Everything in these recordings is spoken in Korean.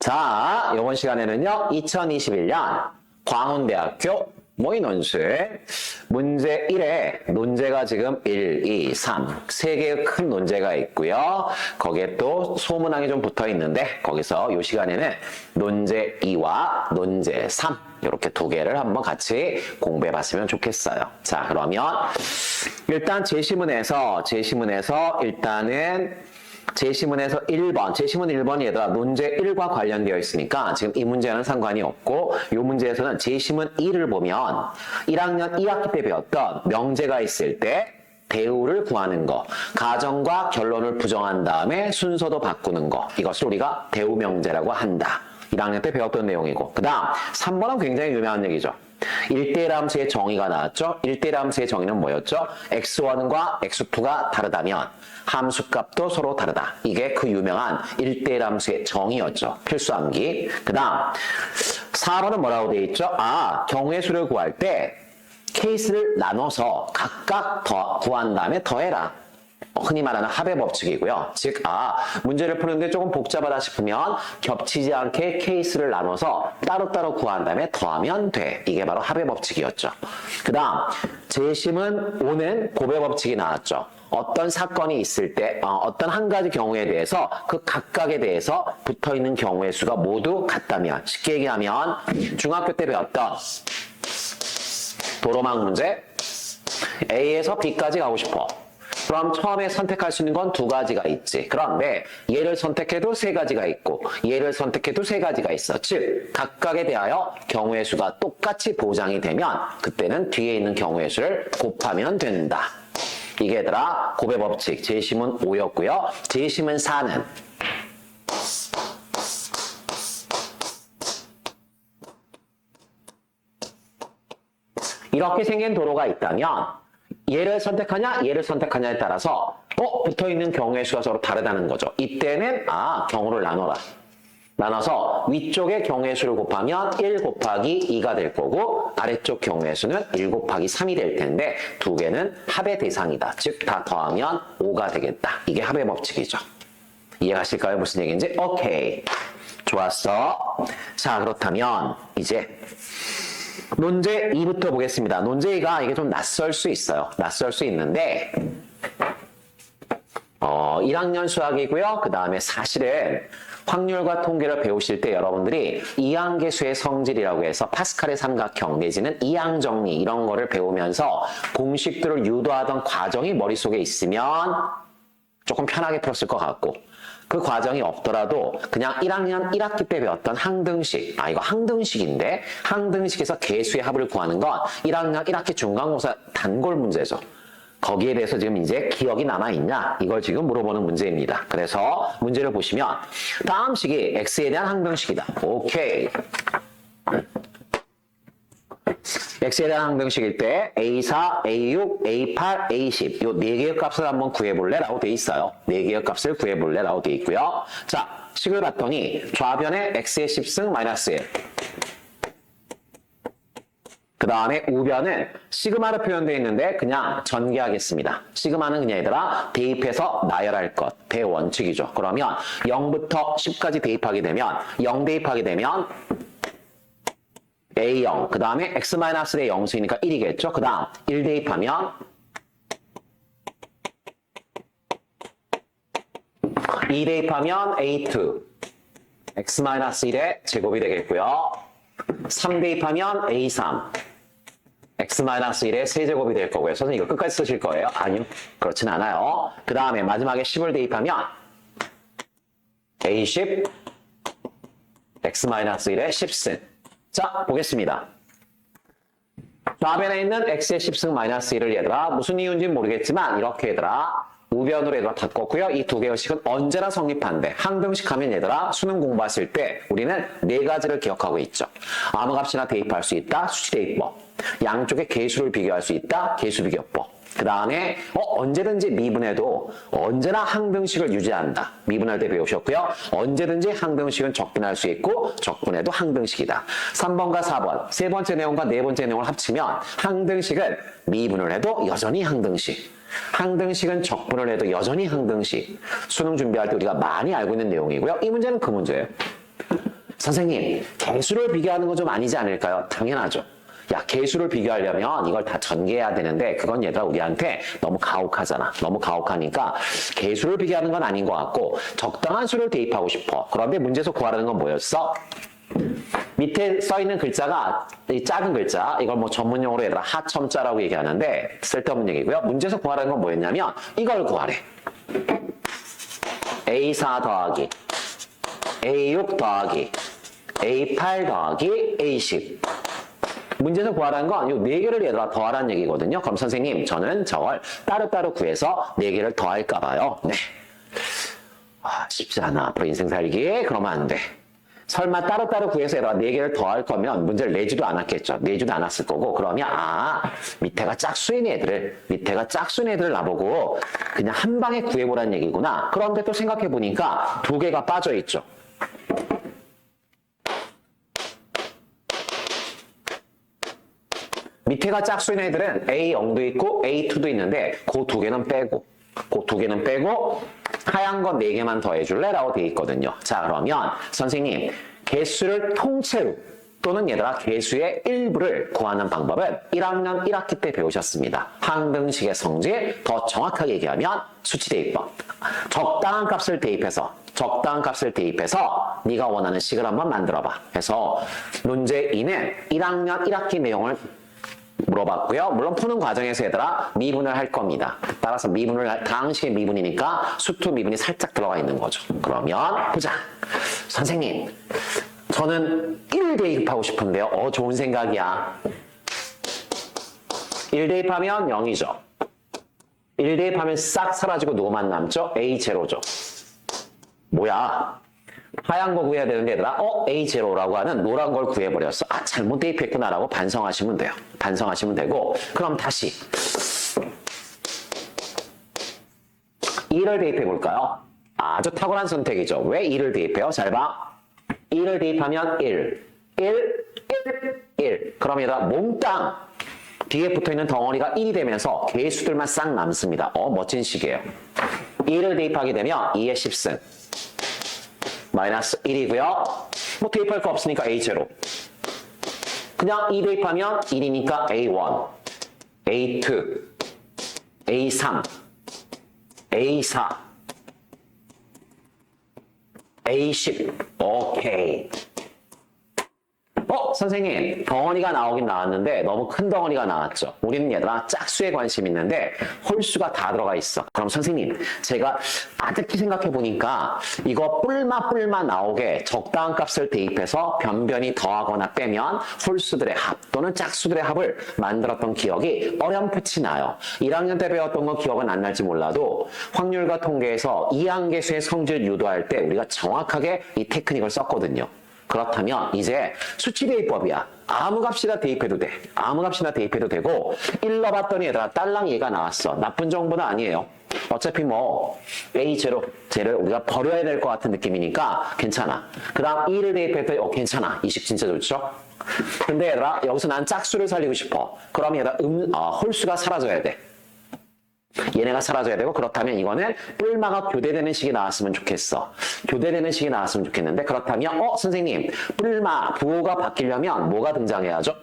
자, 이번 시간에는요, 2021년 광운대학교 모의논술 문제 1에 논제가 지금 1, 2, 3, 3개의 큰 논제가 있고요. 거기에 또 소문항이 좀 붙어 있는데 거기서 이 시간에는 논제 2와 논제 3 이렇게 두 개를 한번 같이 공부해 봤으면 좋겠어요. 자, 그러면 일단 제시문에서 일단은 제시문에서 1번, 제시문 1번이 얘들아 논제 1과 관련되어 있으니까 지금 이 문제는 상관이 없고 이 문제에서는 제시문 2를 보면 1학년 2학기 때 배웠던 명제가 있을 때 대우를 구하는 거, 가정과 결론을 부정한 다음에 순서도 바꾸는 거, 이것을 우리가 대우 명제라고 한다. 1학년 때 배웠던 내용이고, 그 다음 3번은 굉장히 유명한 얘기죠. 1대1 함수의 정의가 나왔죠. 1대1 함수의 정의는 뭐였죠? x1과 x2가 다르다면 함수값도 서로 다르다. 이게 그 유명한 1대1 함수의 정의였죠. 필수암기. 그 다음 4번은 뭐라고 되어 있죠? 경우의 수를 구할 때 케이스를 나눠서 각각 구한 다음에 더해라. 흔히 말하는 합의 법칙이고요. 즉, 문제를 푸는데 조금 복잡하다 싶으면 겹치지 않게 케이스를 나눠서 따로따로 구한 다음에 더하면 돼. 이게 바로 합의 법칙이었죠. 그 다음, 제시문 5는 고배 법칙이 나왔죠. 어떤 사건이 있을 때, 어떤 한 가지 경우에 대해서 그 각각에 대해서 붙어있는 경우의 수가 모두 같다면, 쉽게 얘기하면 중학교 때 배웠던 도로망 문제, A에서 B까지 가고 싶어. 그럼 처음에 선택할 수 있는 건 두 가지가 있지. 그런데 얘를 선택해도 세 가지가 있고 얘를 선택해도 세 가지가 있어. 즉 각각에 대하여 경우의 수가 똑같이 보장이 되면 그때는 뒤에 있는 경우의 수를 곱하면 된다. 이게 얘들아 고배 법칙 제시문 5였고요. 제시문 4는 이렇게 생긴 도로가 있다면 얘를 선택하냐 얘를 선택하냐에 따라서 붙어있는 경우의 수가 서로 다르다는 거죠. 이때는 경우를 나눠서 위쪽의 경우의 수를 곱하면 1 곱하기 2가 될 거고 아래쪽 경우의 수는 1 곱하기 3이 될 텐데 두 개는 합의 대상이다. 즉 다 더하면 5가 되겠다. 이게 합의 법칙이죠. 이해가실까요? 무슨 얘기인지? 오케이. 좋았어. 자, 그렇다면 이제 논제 2부터 보겠습니다. 논제 2가 이게 좀 낯설 수 있어요. 낯설 수 있는데 1학년 수학이고요. 그 다음에 사실은 확률과 통계를 배우실 때 여러분들이 이항계수의 성질이라고 해서 파스칼의 삼각형 내지는 이항정리 이런 거를 배우면서 공식들을 유도하던 과정이 머릿속에 있으면 조금 편하게 풀었을 것 같고 그 과정이 없더라도 그냥 1학년 1학기 때 배웠던 항등식, 이거 항등식인데 항등식에서 계수의 합을 구하는 건 1학년 1학기 중간고사 단골 문제죠. 거기에 대해서 지금 이제 기억이 남아있냐? 이걸 지금 물어보는 문제입니다. 그래서 문제를 보시면 다음 식이 x에 대한 항등식이다. 오케이. x에 대한 항등식일 때 A4, A6, A8, A10 요 4개의 값을 한번 구해볼래? 라고 돼 있어요. 4개의 값을 구해볼래? 라고 돼 있고요. 자, 식을 봤더니 좌변에 x의 10승 마이너스 1. 그 다음에 우변은 시그마로 표현되어 있는데 그냥 전개하겠습니다. 시그마는 그냥 얘들아 대입해서 나열할 것, 대원칙이죠. 그러면 0부터 10까지 대입하게 되면 0 대입하게 되면 A0, 그 다음에 x-의 영수이니까 1이겠죠. 그 다음 1 대입하면 2 대입하면 A2, x-1의 제곱이 되겠고요. 3 대입하면 A3, x-1의 세제곱이 될 거고요. 선생님 이거 끝까지 쓰실 거예요? 아니요. 그렇진 않아요. 그 다음에 마지막에 10을 대입하면 A10, x-1의 10승. 자, 보겠습니다. 좌변에 있는 x의 10승 마이너스 1을 얘들아 무슨 이유인지는 모르겠지만 이렇게 얘들아 우변으로 얘들아 바꿨고요. 이 두 개의 식은 언제나 성립한대. 항등식 하면 얘들아 수능 공부하실 때 우리는 4가지를 기억하고 있죠. 아무 값이나 대입할 수 있다. 수치 대입법. 양쪽의 계수를 비교할 수 있다. 계수 비교법. 그 다음에 언제든지 미분해도 언제나 항등식을 유지한다. 미분할 때 배우셨고요. 언제든지 항등식은 적분할 수 있고 적분해도 항등식이다. 3번과 4번, 세 번째 내용과 네 번째 내용을 합치면 항등식은 미분을 해도 여전히 항등식. 항등식은 적분을 해도 여전히 항등식. 수능 준비할 때 우리가 많이 알고 있는 내용이고요. 이 문제는 그 문제예요. 선생님, 개수를 비교하는 건 좀 아니지 않을까요? 당연하죠. 야, 개수를 비교하려면 이걸 다 전개해야 되는데 그건 얘들아 우리한테 너무 가혹하잖아. 너무 가혹하니까 개수를 비교하는 건 아닌 것 같고 적당한 수를 대입하고 싶어. 그런데 문제에서 구하라는 건 뭐였어? 밑에 써있는 글자가 이 작은 글자, 이걸 뭐 전문용어로 얘들아 하첨자라고 얘기하는데 쓸데없는 얘기고요. 문제에서 구하라는 건 뭐였냐면 이걸 구하래. A4 더하기 A6 더하기 A8 더하기 A10. 문제에서 구하라는 건 이 4개를 얘들아 더하라는 얘기거든요. 그럼 선생님, 저는 저걸 따로따로 구해서 4개를 더할까 봐요. 네. 쉽지 않아. 앞으로 인생 살기. 그러면 안 돼. 설마 따로따로 구해서 얘들아 4개를 더할 거면 문제를 내지도 않았겠죠. 내지도 않았을 거고. 그러면 밑에가 짝수인 애들을 나보고 그냥 한 방에 구해보라는 얘기구나. 그런데 또 생각해보니까 2개가 빠져있죠. 밑에가 짝수인 애들은 A0도 있고 A2도 있는데 그 2개는 빼고 하얀 건 4개만 더해줄래? 라고 되어 있거든요. 자, 그러면 선생님, 개수를 통째로 또는 얘들아 개수의 일부를 구하는 방법은 1학년 1학기 때 배우셨습니다. 항등식의 성질, 더 정확하게 얘기하면 수치대입법. 적당한 값을 대입해서 네가 원하는 식을 한번 만들어봐. 해서 문제 2는 1학년 1학기 내용을 물어봤고요. 물론 푸는 과정에서 얘들아 미분을 할 겁니다. 따라서 다항식의 미분이니까 수투 미분이 살짝 들어가 있는 거죠. 그러면 보자. 선생님, 저는 1 대입하고 싶은데요. 좋은 생각이야. 1 대입하면 0이죠. 1 대입하면 싹 사라지고 누구만 남죠? A0죠. 뭐야? 하얀 거 구해야 되는데 얘들아 A0라고 하는 노란 걸 구해버렸어. 잘못 대입했구나라고 반성하시면 돼요. 반성하시면 되고 그럼 다시 2를 대입해볼까요? 아주 탁월한 선택이죠. 왜 2를 대입해요? 잘 봐. 2를 대입하면 1. 그럼 얘들아 몽땅 뒤에 붙어있는 덩어리가 1이 되면서 개수들만 싹 남습니다. 멋진 식이에요. 2를 대입하게 되면 2의 10승 마이너스 1이고요. 뭐 대입할 거 없으니까 A0. 그냥 2 대입하면 1이니까 A1, A2, A3, A4, A10. 오케이. 선생님, 덩어리가 나오긴 나왔는데 너무 큰 덩어리가 나왔죠. 우리는 얘들아 짝수에 관심 있는데 홀수가 다 들어가 있어. 그럼 선생님, 제가 아득히 생각해 보니까 이거 뿔마 나오게 적당한 값을 대입해서 변변히 더하거나 빼면 홀수들의 합 또는 짝수들의 합을 만들었던 기억이 어렴풋이 나요. 1학년 때 배웠던 건 기억은 안 날지 몰라도 확률과 통계에서 이항계수의 성질을 유도할 때 우리가 정확하게 이 테크닉을 썼거든요. 그렇다면 이제 수치대입법이야. 아무 값이나 대입해도 돼. 아무 값이나 대입해도 되고 1 넣어봤더니 얘들아 딸랑 얘가 나왔어. 나쁜 정보는 아니에요. 어차피 뭐 A0, 쟤를 우리가 버려야 될 것 같은 느낌이니까 괜찮아. 그 다음 2를 대입했더니 괜찮아. 이 식 진짜 좋죠? 근데 얘들아 여기서 난 짝수를 살리고 싶어. 그럼 얘들아 홀수가 사라져야 돼. 얘네가 사라져야 되고 그렇다면 이거는 뿔마가 교대되는 식이 나왔으면 좋겠어. 교대되는 식이 나왔으면 좋겠는데 그렇다면 선생님 뿔마 부호가 바뀌려면 뭐가 등장해야죠?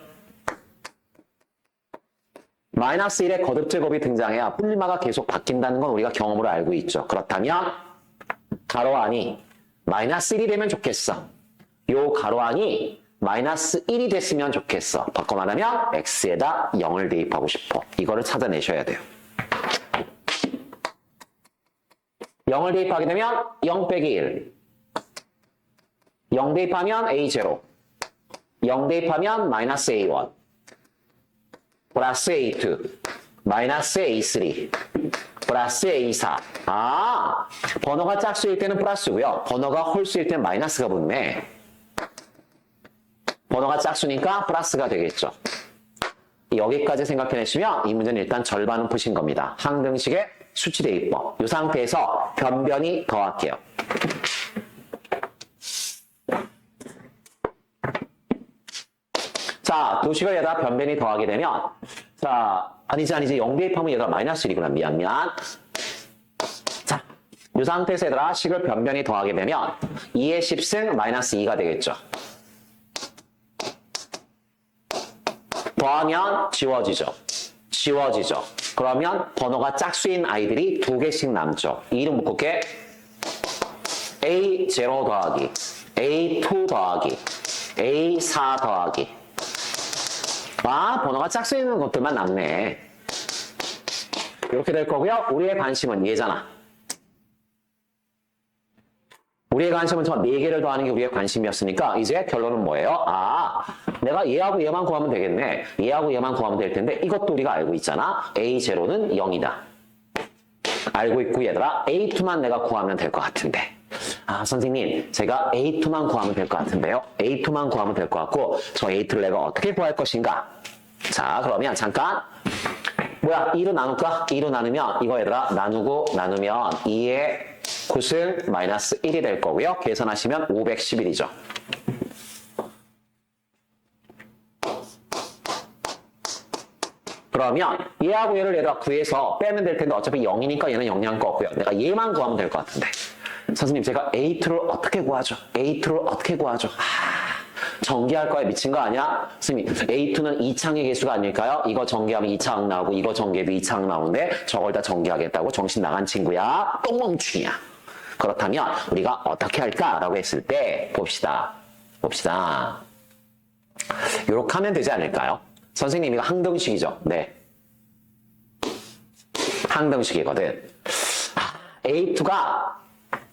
마이너스 1의 거듭제곱이 등장해야 뿔마가 계속 바뀐다는 건 우리가 경험으로 알고 있죠. 그렇다면 가로 안이 마이너스 1이 되면 좋겠어. 요 가로 안이 마이너스 1이 됐으면 좋겠어. 바꿔 말하면 x에다 0을 대입하고 싶어. 이거를 찾아내셔야 돼요. 0을 대입하게 되면 0 빼기 1. 0 대입하면 A0. 0 대입하면 마이너스 A1. 플러스 A2. 마이너스 A3. 플러스 A4. 번호가 짝수일 때는 플러스고요. 번호가 홀수일 때는 마이너스가 붙네. 번호가 짝수니까 플러스가 되겠죠. 여기까지 생각해내시면 이 문제는 일단 절반은 푸신 겁니다. 항등식의 수치대입법. 이 상태에서 변변히 더할게요. 자, 도식을 얘다 변변히 더하게 되면 아니지 0 대입하면 얘들아 마이너스 1이구나. 미안. 자, 이 상태에서 얘들아 식을 변변히 더하게 되면 2의 10승 마이너스 2가 되겠죠. 더하면 지워지죠. 지워지죠. 그러면 번호가 짝수인 아이들이 2개씩 남죠. 이 이름 묶을게. A0 더하기 A2 더하기 A4 더하기. 아, 번호가 짝수 있는 것들만 남네. 이렇게 될 거고요. 우리의 관심은 얘잖아. 우리의 관심은 저 4개를 더하는 게 우리의 관심이었으니까 이제 결론은 뭐예요? 아, 내가 얘하고 얘만 구하면 되겠네. 얘하고 얘만 구하면 될 텐데 이것도 우리가 알고 있잖아. A0는 0이다. 알고 있고 얘들아 A2만 내가 구하면 될 것 같은데. 아, 선생님, 제가 A2만 구하면 될 것 같은데요. A2만 구하면 될 것 같고 저 A2를 내가 어떻게 구할 것인가? 자, 그러면 잠깐. 뭐야, 2로 나눌까? 2로 나누면 이거 얘들아 나누고 나누면 2의 9승 마이너스 1이 될 거고요. 계산하시면 511이죠. 그러면 얘하고 얘를 얘들아 구해서 빼면 될 텐데 어차피 0이니까 얘는 영양 거고요. 내가 얘만 구하면 될 것 같은데. 선생님, 제가 A2를 어떻게 구하죠? A2를 어떻게 구하죠? 전개할 거에 미친 거 아니야? 선생님, A2는 2창의 개수가 아닐까요? 이거 전개하면 2창 나오고 이거 전개도 2창 나오는데 저걸 다 전개하겠다고 정신 나간 친구야? 똥멍충이야. 그렇다면 우리가 어떻게 할까라고 했을 때 봅시다. 이렇게 하면 되지 않을까요? 선생님, 이거 항등식이죠? 네. 항등식이거든. A2가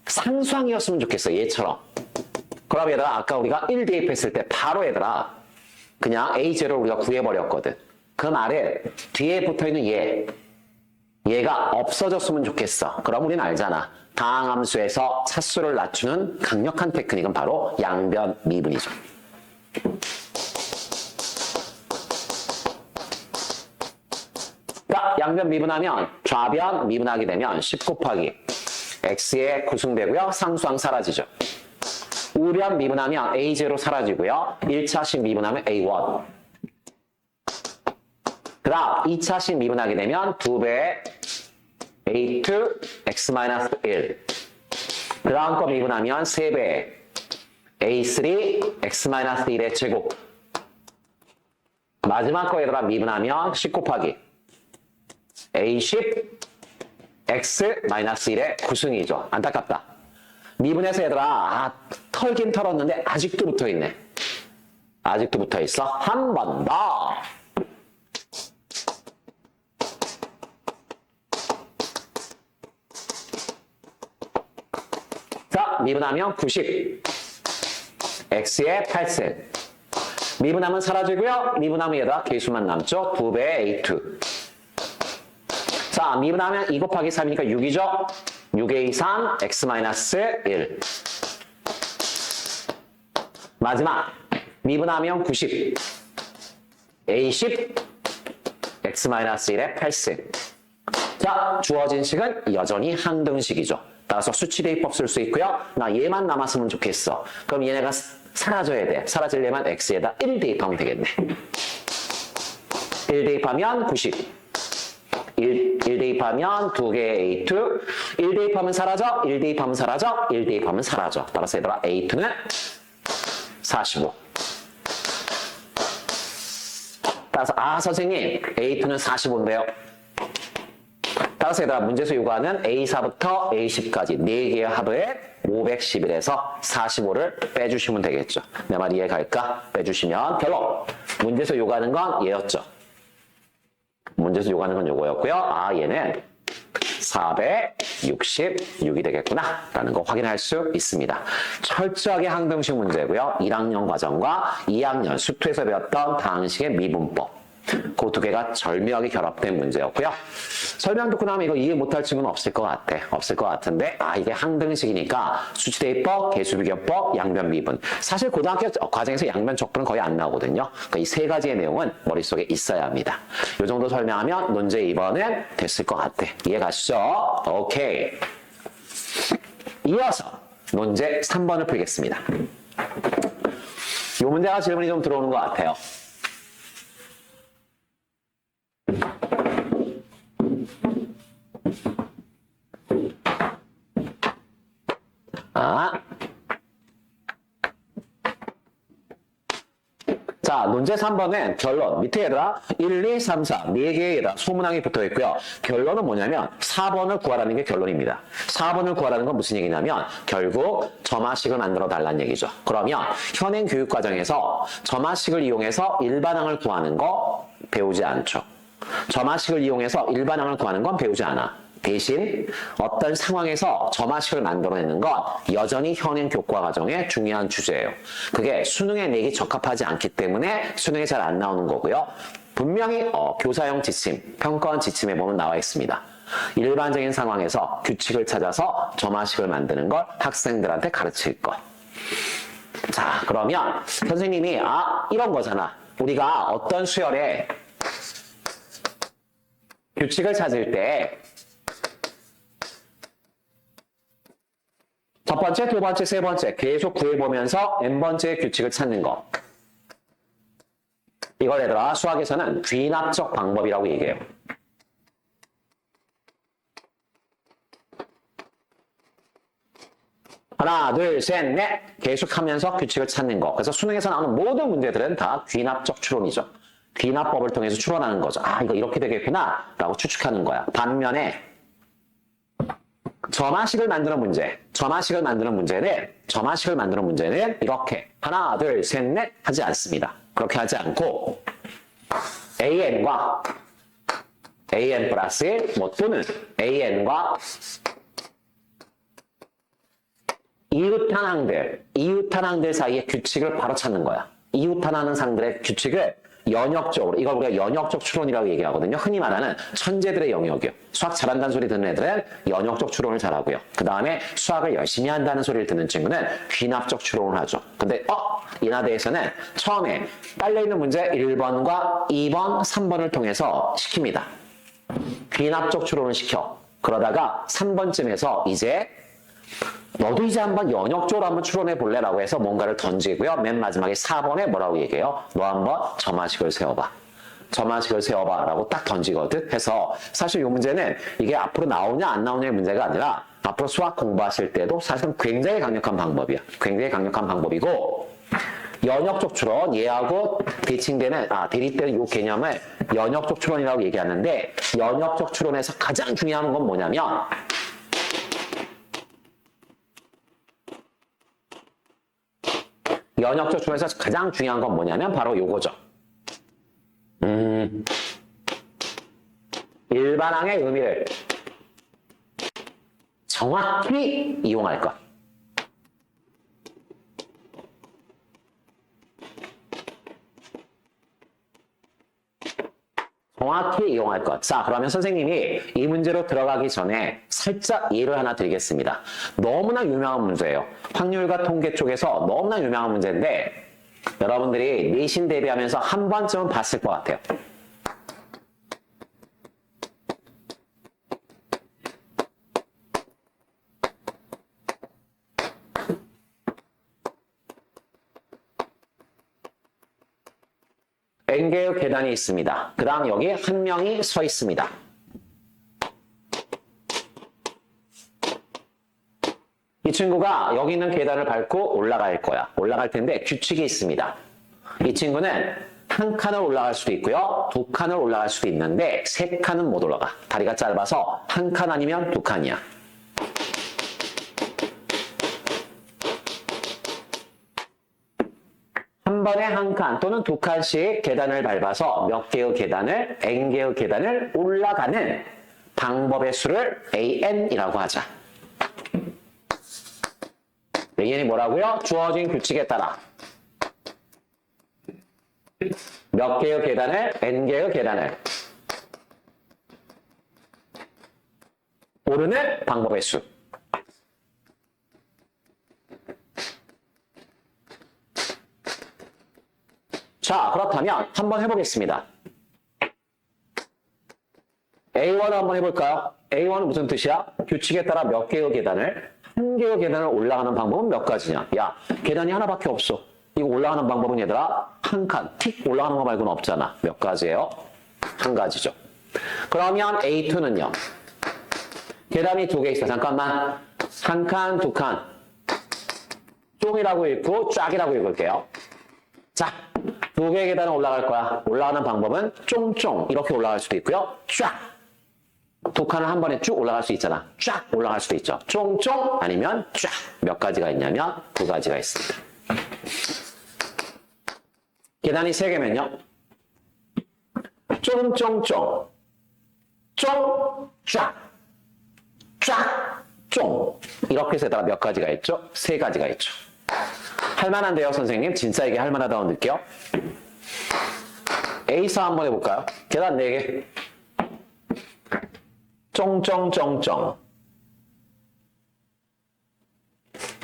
상수항이었으면 좋겠어, 얘처럼. 그럼 얘들아, 아까 우리가 1 대입했을 때 바로 얘들아 그냥 A0를 우리가 구해버렸거든. 그 말에 뒤에 붙어있는 얘가 없어졌으면 좋겠어. 그럼 우리는 알잖아. 다항함수에서 차수를 낮추는 강력한 테크닉은 바로 양변 미분이죠. 자, 양변 미분하면 좌변 미분하게 되면 10 곱하기 x의 9승되고요. 상수항 사라지죠. 우변 미분하면 A0 사라지고요. 1차식 미분하면 A1. 그 다음 2차식 미분하게 되면 2배 A2 X-1. 그 다음 거 미분하면 3배 A3 X-1의 제곱. 마지막 거 얘들아 미분하면 10 곱하기 A10 X-1의 9승이죠. 안타깝다. 미분해서 얘들아 털긴 털었는데 아직도 붙어있네. 아직도 붙어있어. 한 번 더. 자, 미분하면 90 X의 8승. 미분하면 사라지고요. 미분하면 얘들아 개수만 남죠. 2배 A2. 자, 미분하면 2 곱하기 3이니까 6이죠. 6의 3 X-1. 마지막 미분하면 90 A10 X-1의 8승. 자, 주어진 식은 여전히 항등식이죠. 따라서 수치 대입법 쓸 수 있고요. 나 얘만 남았으면 좋겠어. 그럼 얘네가 사라져야 돼. 사라지려면 X에다 1 대입하면 되겠네. 1 대입하면 90. 1 대입하면 2개 A2. 1 대입하면 사라져. 1 대입하면 사라져. 1 대입하면 사라져. 따라서 얘들아 A2는 45. 따라서 선생님 A2는 45인데요. 따라서 얘들아 문제에서 요구하는 A4부터 A10까지 4개의 합에 511에서 45를 빼주시면 되겠죠. 내 말 이해 갈까? 빼주시면 결론. 문제에서 요구하는 건 얘였죠. 문제에서 요구하는 건 요거였고요. 얘는 466이 되겠구나 라는 거 확인할 수 있습니다. 철저하게 항등식 문제고요. 1학년 과정과 2학년 수투에서 배웠던 다항식의 미분법. 그 2개가 절묘하게 결합된 문제였고요. 설명 듣고 나면 이거 이해 못할 친구는 없을 것 같아. 없을 것 같은데 이게 항등식이니까 수치대입법, 개수비교법, 양변미분. 사실 고등학교 과정에서 양변적분은 거의 안 나오거든요. 그러니까 이 3가지의 내용은 머릿속에 있어야 합니다. 이 정도 설명하면 논제 2번은 됐을 것 같아. 이해 가시죠? 오케이. 이어서 논제 3번을 풀겠습니다. 이 문제가 질문이 좀 들어오는 것 같아요. 자, 논제 3번은 결론. 밑에 얘들아 1, 2, 3, 4 4개의 소문항이 붙어 있고요. 결론은 뭐냐면 4번을 구하라는 게 결론입니다. 4번을 구하라는 건 무슨 얘기냐면 결국 점화식을 만들어 달라는 얘기죠. 그러면 현행 교육과정에서 점화식을 이용해서 일반항을 구하는 거 배우지 않죠. 점화식을 이용해서 일반항을 구하는 건 배우지 않아. 대신 어떤 상황에서 점화식을 만들어내는 건 여전히 현행 교과 과정의 중요한 주제예요. 그게 수능에 내기 적합하지 않기 때문에 수능에 잘 안 나오는 거고요. 분명히 교사형 지침, 평가원 지침에 보면 나와 있습니다. 일반적인 상황에서 규칙을 찾아서 점화식을 만드는 걸 학생들한테 가르칠 것. 자, 그러면 선생님이 이런 거잖아. 우리가 어떤 수열에 규칙을 찾을 때 첫 번째, 두 번째, 세 번째 계속 구해보면서 n번째의 규칙을 찾는 거. 이걸 얘들아 수학에서는 귀납적 방법이라고 얘기해요. 하나, 둘, 셋, 넷 계속하면서 규칙을 찾는 거. 그래서 수능에서 나오는 모든 문제들은 다 귀납적 추론이죠. 귀납법을 통해서 추론하는 거죠. 이거 이렇게 되겠구나 라고 추측하는 거야. 반면에 점화식을 만드는 문제는 이렇게 하나, 둘, 셋, 넷 하지 않습니다. 그렇게 하지 않고 an과 an 플러스 1 또는 an과 이웃한항들 사이의 규칙을 바로 찾는 거야. 이웃한하는 상들의 규칙을 연역적으로, 이걸 우리가 연역적 추론이라고 얘기하거든요. 흔히 말하는 천재들의 영역이요. 수학 잘한다는 소리 듣는 애들은 연역적 추론을 잘하고요. 그 다음에 수학을 열심히 한다는 소리를 듣는 친구는 귀납적 추론을 하죠. 근데 인하대에서는 처음에 깔려있는 문제 1번과 2번, 3번을 통해서 시킵니다. 귀납적 추론을 시켜. 그러다가 3번쯤에서 이제 너도 이제 한번 연역적으로 한번 추론해 볼래라고 해서 뭔가를 던지고요. 맨 마지막에 4번에 뭐라고 얘기해요? 너 한번 점화식을 세워봐. 점화식을 세워봐 라고 딱 던지거든. 해서 사실 이 문제는 이게 앞으로 나오냐 안 나오냐의 문제가 아니라 앞으로 수학 공부하실 때도 사실은 굉장히 강력한 방법이야. 굉장히 강력한 방법이고 연역적 추론, 얘하고 대칭되는, 대립되는 이 개념을 연역적 추론이라고 얘기하는데 연역적 추론에서 가장 중요한 건 뭐냐면 연역적 추론에서 가장 중요한 건 뭐냐면 바로 요거죠. 일반항의 의미를 정확히 이용할 것. 정확히 이용할 것. 자, 그러면 선생님이 이 문제로 들어가기 전에 살짝 예를 하나 드리겠습니다. 너무나 유명한 문제예요. 확률과 통계 쪽에서 너무나 유명한 문제인데 여러분들이 내신 대비하면서 한 번쯤은 봤을 것 같아요. N개의 계단이 있습니다. 그 다음 여기 한 명이 서 있습니다. 이 친구가 여기 있는 계단을 밟고 올라갈 거야. 올라갈 텐데 규칙이 있습니다. 이 친구는 한 칸을 올라갈 수도 있고요. 두 칸을 올라갈 수도 있는데 세 칸은 못 올라가. 다리가 짧아서 한 칸 아니면 두 칸이야. 한 번에 한 칸 또는 두 칸씩 계단을 밟아서 몇 개의 계단을, n개의 계단을 올라가는 방법의 수를 an이라고 하자. an이 뭐라고요? 주어진 규칙에 따라 몇 개의 계단을, n개의 계단을 오르는 방법의 수. 자, 그렇다면 한번 해보겠습니다. A1 한번 해볼까요? A1은 무슨 뜻이야? 규칙에 따라 몇 개의 계단을, 한 개의 계단을 올라가는 방법은 몇 가지냐? 야, 계단이 하나밖에 없어. 이거 올라가는 방법은 얘들아, 한 칸, 틱 올라가는 거 말고는 없잖아. 몇 가지예요? 한 가지죠. 그러면 A2는요? 계단이 두 개 있어. 잠깐만. 한 칸, 두 칸. 쫑이라고 읽고 쫙이라고 읽을게요. 자, 두 개의 계단을 올라갈 거야. 올라가는 방법은 쫑쫑 이렇게 올라갈 수도 있고요. 쫙. 두 칸을 한 번에 쭉 올라갈 수 있잖아. 쫙 올라갈 수도 있죠. 쫑쫑 아니면 쫙. 몇 가지가 있냐면 두 가지가 있습니다. 계단이 세 개면요. 쫑쫑쫑. 쫑, 쫙. 쫙, 쫑. 이렇게 세다가 몇 가지가 있죠? 세 가지가 있죠. 할만한데요, 선생님? 진짜 이게 할만하다고 느껴? A사 한번 해볼까요? 계단 4개. 쫑쫑쫑쫑.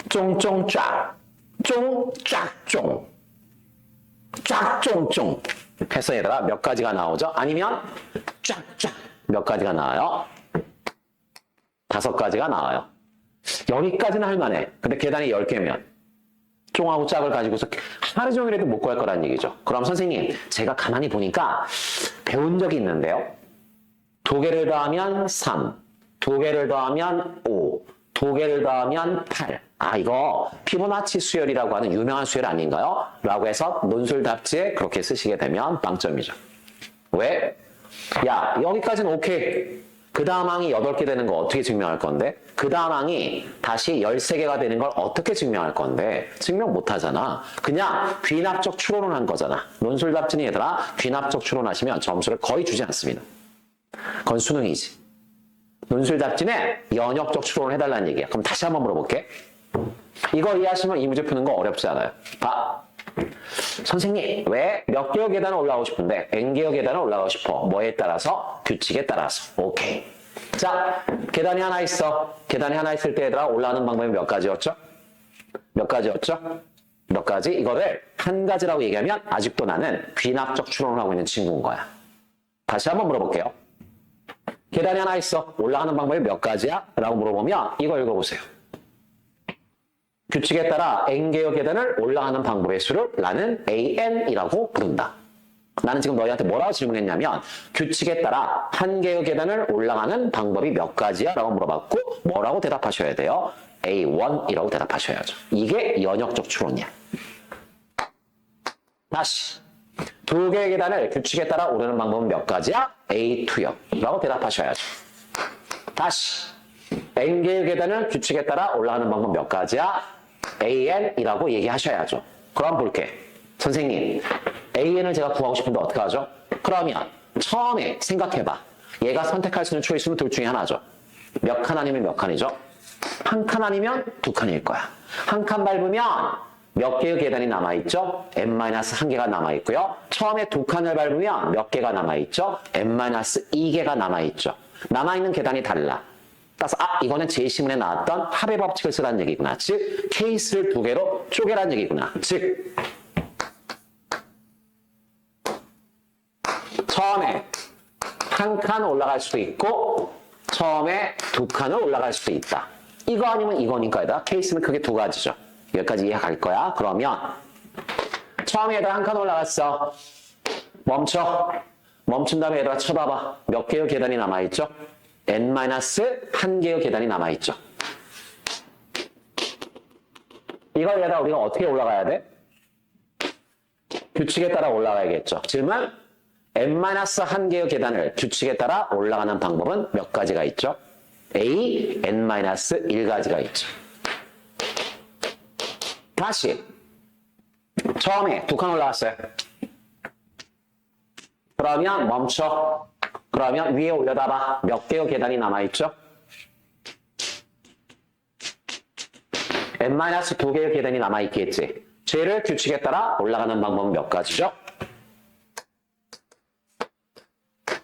쫑쫑쫙. 쫑쫙쫑. 쫙쫑쫑. 해서 얘들아 몇 가지가 나오죠? 아니면 쫙쫙 몇 가지가 나와요? 5가지가 나와요. 여기까지는 할만해. 근데 계단이 10개면 쫑하고 짝을 가지고서 하루 종일 해도 못 구할 거란 얘기죠. 그럼 선생님, 제가 가만히 보니까 배운 적이 있는데요. 2개를 더하면 3, 2개를 더하면 5, 2개를 더하면 8. 아, 이거 피보나치 수열이라고 하는 유명한 수열 아닌가요? 라고 해서 논술답지에 그렇게 쓰시게 되면 빵점이죠. 왜? 야, 여기까지는 오케이. 그 다음 항이 8개 되는 거 어떻게 증명할 건데? 그 다음 항이 다시 13개가 되는 걸 어떻게 증명할 건데? 증명 못 하잖아. 그냥 귀납적 추론을 한 거잖아. 논술답지는 얘들아, 귀납적 추론하시면 점수를 거의 주지 않습니다. 그건 수능이지. 논술답지는 연역적 추론을 해달라는 얘기야. 그럼 다시 한번 물어볼게. 이거 이해하시면 이 문제 푸는 거 어렵지 않아요. 봐. 선생님, 왜 몇 개의 계단을 올라가고 싶은데 n개의 계단을 올라가고 싶어? 뭐에 따라서? 규칙에 따라서. 오케이. 자, 계단이 하나 있어. 계단이 하나 있을 때 얘들아 올라가는 방법이 몇 가지였죠? 몇 가지였죠? 몇 가지? 이거를 한 가지라고 얘기하면 아직도 나는 귀납적 추론을 하고 있는 친구인 거야. 다시 한번 물어볼게요. 계단이 하나 있어. 올라가는 방법이 몇 가지야? 라고 물어보면 이거 읽어보세요. 규칙에 따라 n개의 계단을 올라가는 방법의 수를 나는 an이라고 부른다. 나는 지금 너희한테 뭐라고 질문했냐면 규칙에 따라 한 개의 계단을 올라가는 방법이 몇 가지야? 라고 물어봤고 뭐라고 대답하셔야 돼요? A1이라고 대답하셔야죠. 이게 연역적 추론이야. 다시 2개의 계단을 규칙에 따라 오르는 방법은 몇 가지야? A2요. 라고 대답하셔야죠. 다시 n개의 계단을 규칙에 따라 올라가는 방법 몇 가지야? an이라고 얘기하셔야죠. 그럼 볼게. 선생님, an을 제가 구하고 싶은데 어떻게 하죠? 그러면 처음에 생각해봐. 얘가 선택할 수 있는 초이스는 둘 중에 하나죠. 몇 칸 아니면 몇 칸이죠? 한 칸 아니면 2칸일 거야. 한 칸 밟으면 몇 개의 계단이 남아있죠? n-1개가 남아있고요. 처음에 2칸을 밟으면 몇 개가 남아있죠? n-2개가 남아있죠. 남아있는 계단이 달라. 따라서 이거는 제1시문에 나왔던 합의 법칙을 쓰라는 얘기구나. 즉 케이스를 2개로 쪼개라는 얘기구나. 즉 처음에 한 칸 올라갈 수도 있고 처음에 2칸을 올라갈 수도 있다. 이거 아니면 이거니까 얘들아 케이스는 크게 2가지죠. 여기까지 이해 갈 거야. 그러면 처음에 얘들아 한 칸 올라갔어. 멈춰. 멈춘 다음에 얘들아 쳐다봐. 몇 개의 계단이 남아있죠? n-1개의 계단이 남아있죠. 이걸 얘들아 우리가 어떻게 올라가야 돼? 규칙에 따라 올라가야겠죠. 질문? n-1개의 계단을 규칙에 따라 올라가는 방법은 몇 가지가 있죠? A, n-1가지가 있죠. 다시 처음에 2칸 올라왔어요. 그러면 멈춰. 그러면 위에 올려다봐. 몇 개의 계단이 남아있죠? n-2개의 계단이 남아있겠지. 쟤를 규칙에 따라 올라가는 방법은 몇 가지죠?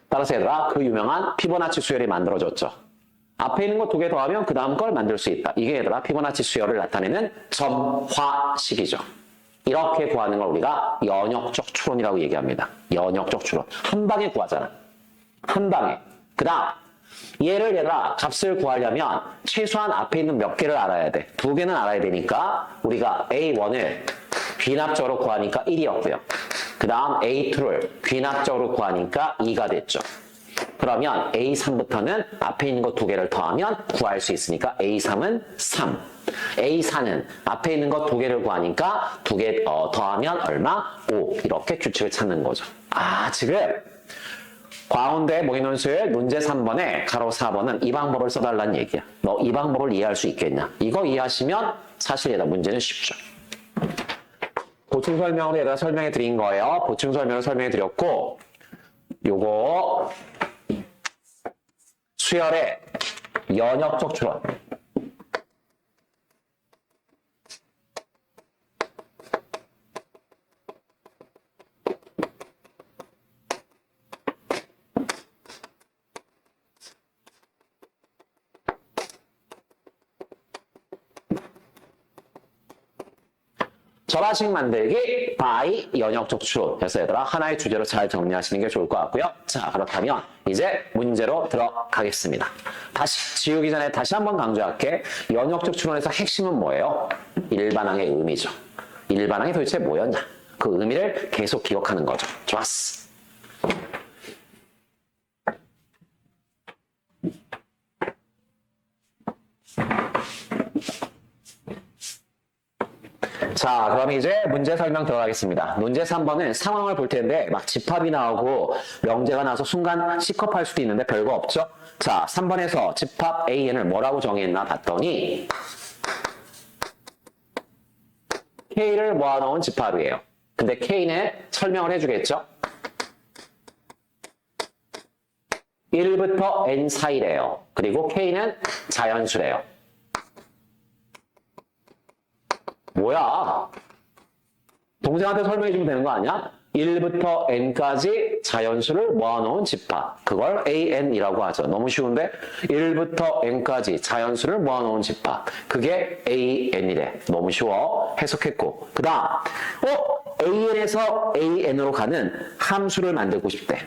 따라서 얘들아 그 유명한 피보나치 수열이 만들어졌죠. 앞에 있는 거 2개 더하면 그 다음 걸 만들 수 있다. 이게 얘들아 피보나치 수열을 나타내는 점화식이죠. 이렇게 구하는 걸 우리가 연역적 추론이라고 얘기합니다. 연역적 추론. 한 방에 구하잖아. 한 방에. 그 다음 얘를 얘들아 값을 구하려면 최소한 앞에 있는 몇 개를 알아야 돼. 2개는 알아야 되니까 우리가 A1을 귀납적으로 구하니까 1이었고요. 그 다음 A2를 귀납적으로 구하니까 2가 됐죠. 그러면 A3부터는 앞에 있는 거 두 개를 더하면 구할 수 있으니까 A3은 3. A4는 앞에 있는 거 두 개를 구하니까 두 개 더하면 얼마? 5. 이렇게 규칙을 찾는 거죠. 아, 지금 가운데 모의논술 문제 3번에 가로 4번은 이 방법을 써달라는 얘기야. 너 이 방법을 이해할 수 있겠냐? 이거 이해하시면 사실 얘다 문제는 쉽죠. 보충 설명으로 얘가 설명해 드린 거예요. 보충 설명을 설명해 드렸고, 요거 수열의 연역적 추론. 절하식 만들기 by 연역적 추론. 그래서 얘들아 하나의 주제로 잘 정리하시는 게 좋을 것 같고요. 자, 그렇다면 이제 문제로 들어가겠습니다. 다시 지우기 전에 다시 한번 강조할게. 연역적 추론에서 핵심은 뭐예요? 일반항의 의미죠. 일반항이 도대체 뭐였냐? 그 의미를 계속 기억하는 거죠. 좋았어. 자, 그럼 이제 문제 설명 들어가겠습니다. 문제 3번은 상황을 볼 텐데 막 집합이 나오고 명제가 나와서 순간 C컵할 수도 있는데 별거 없죠? 자, 3번에서 집합 AN을 뭐라고 정의했나 봤더니 K를 모아놓은 집합이에요. 근데 K는 설명을 해주겠죠? 1부터 N 사이래요. 그리고 K는 자연수래요. 뭐야? 동생한테 설명해주면 되는 거 아니야? 1부터 n까지 자연수를 모아놓은 집합. 그걸 AN이라고 하죠. 너무 쉬운데? 1부터 n까지 자연수를 모아놓은 집합. 그게 AN이래. 너무 쉬워. 해석했고. 그 다음, AN에서 AN으로 가는 함수를 만들고 싶대.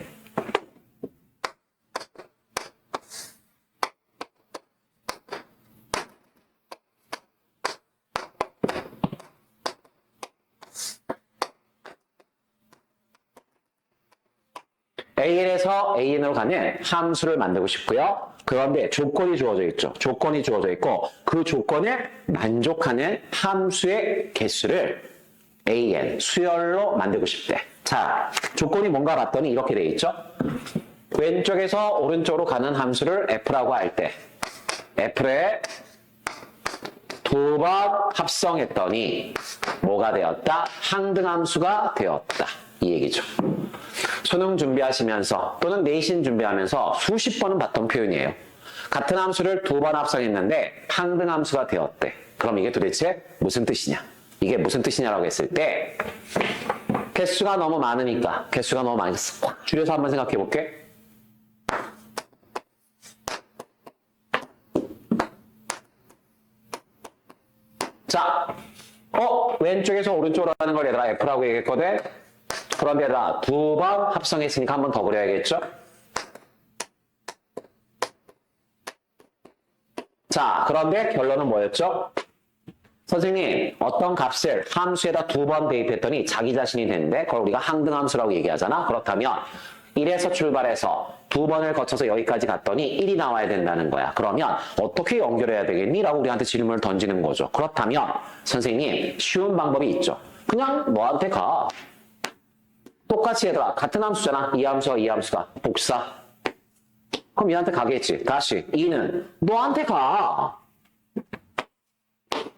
AN에서 AN으로 가는 함수를 만들고 싶고요. 그런데 조건이 주어져 있죠. 조건이 주어져 있고 그 조건에 만족하는 함수의 개수를 AN, 수열로 만들고 싶대. 자, 조건이 뭔가 봤더니 이렇게 돼 있죠. 왼쪽에서 오른쪽으로 가는 함수를 F라고 할 때 F를 두 번 합성했더니 뭐가 되었다? 항등함수가 되었다. 이 얘기죠. 수능 준비하시면서 또는 내신 준비하면서 수십 번은 봤던 표현이에요. 같은 함수를 두 번 합성했는데 항등함수가 되었대. 그럼 이게 도대체 무슨 뜻이냐? 이게 무슨 뜻이냐라고 했을 때 개수가 너무 많으니까 개수가 너무 많으니까 확 줄여서 한번 생각해 볼게. 자, 왼쪽에서 오른쪽으로 가는 걸 얘들아 F라고 얘기했거든. 그런데 얘들아 두 번 합성했으니까 한 번 더 그려야겠죠? 자, 그런데 결론은 뭐였죠? 선생님, 어떤 값을 함수에다 두 번 대입했더니 자기 자신이 되는데 그걸 우리가 항등함수라고 얘기하잖아? 그렇다면 1에서 출발해서 두 번을 거쳐서 여기까지 갔더니 1이 나와야 된다는 거야. 그러면 어떻게 연결해야 되겠니? 라고 우리한테 질문을 던지는 거죠. 그렇다면 선생님, 쉬운 방법이 있죠. 그냥 너한테 가. 똑같이 얘들아 같은 함수잖아. 이 함수와 이 함수가 복사. 그럼 얘한테 가겠지. 다시 2는 너한테 가.